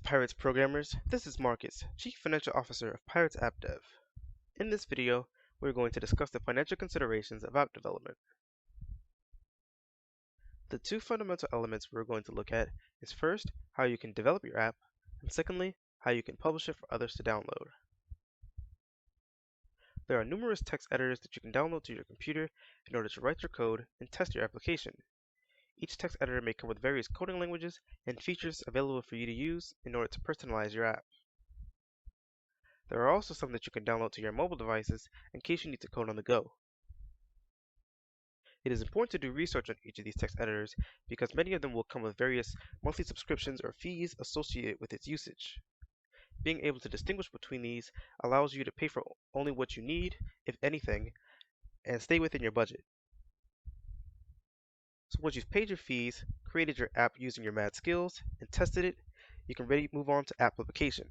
Pirates programmers, this is Marcus, Chief Financial Officer of Pirates App Dev. In this video, we're going to discuss the financial considerations of app development. The two fundamental elements we're going to look at is first, how you can develop your app, and secondly, how you can publish it for others to download. There are numerous text editors that you can download to your computer in order to write your code and test your application. Each text editor may come with various coding languages and features available for you to use in order to personalize your app. There are also some that you can download to your mobile devices in case you need to code on the go. It is important to do research on each of these text editors because many of them will come with various monthly subscriptions or fees associated with its usage. Being able to distinguish between these allows you to pay for only what you need, if anything, and stay within your budget. So once you've paid your fees, created your app using your mad skills, and tested it, you can ready move on to app publication.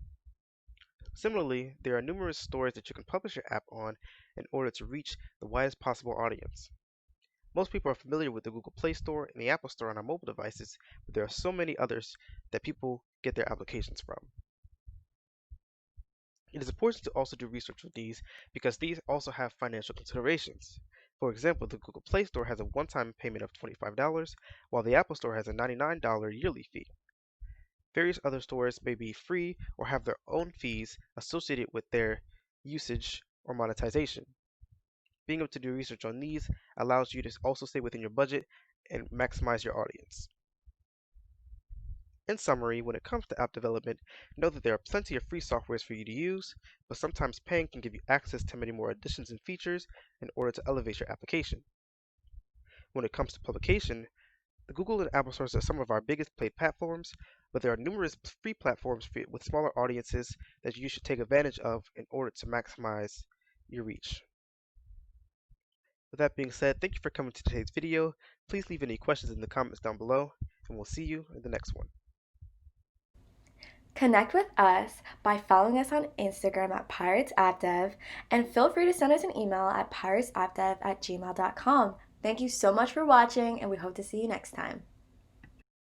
Similarly, there are numerous stores that you can publish your app on in order to reach the widest possible audience. Most people are familiar with the Google Play Store and the Apple Store on our mobile devices, but there are so many others that people get their applications from. It is important to also do research with these because these also have financial considerations. For example, the Google Play Store has a one-time payment of $25, while the Apple Store has a $99 yearly fee. Various other stores may be free or have their own fees associated with their usage or monetization. Being able to do research on these allows you to also stay within your budget and maximize your audience. In summary, when it comes to app development, know that there are plenty of free softwares for you to use, but sometimes paying can give you access to many more additions and features in order to elevate your application. When it comes to publication, the Google and Apple stores are some of our biggest paid platforms, but there are numerous free platforms with smaller audiences that you should take advantage of in order to maximize your reach. With that being said, thank you for coming to today's video. Please leave any questions in the comments down below, and we'll see you in the next one. Connect with us by following us on Instagram at PiratesAppDev, and feel free to send us an email at piratesAppdev@gmail.com. Thank you so much for watching, and we hope to see you next time.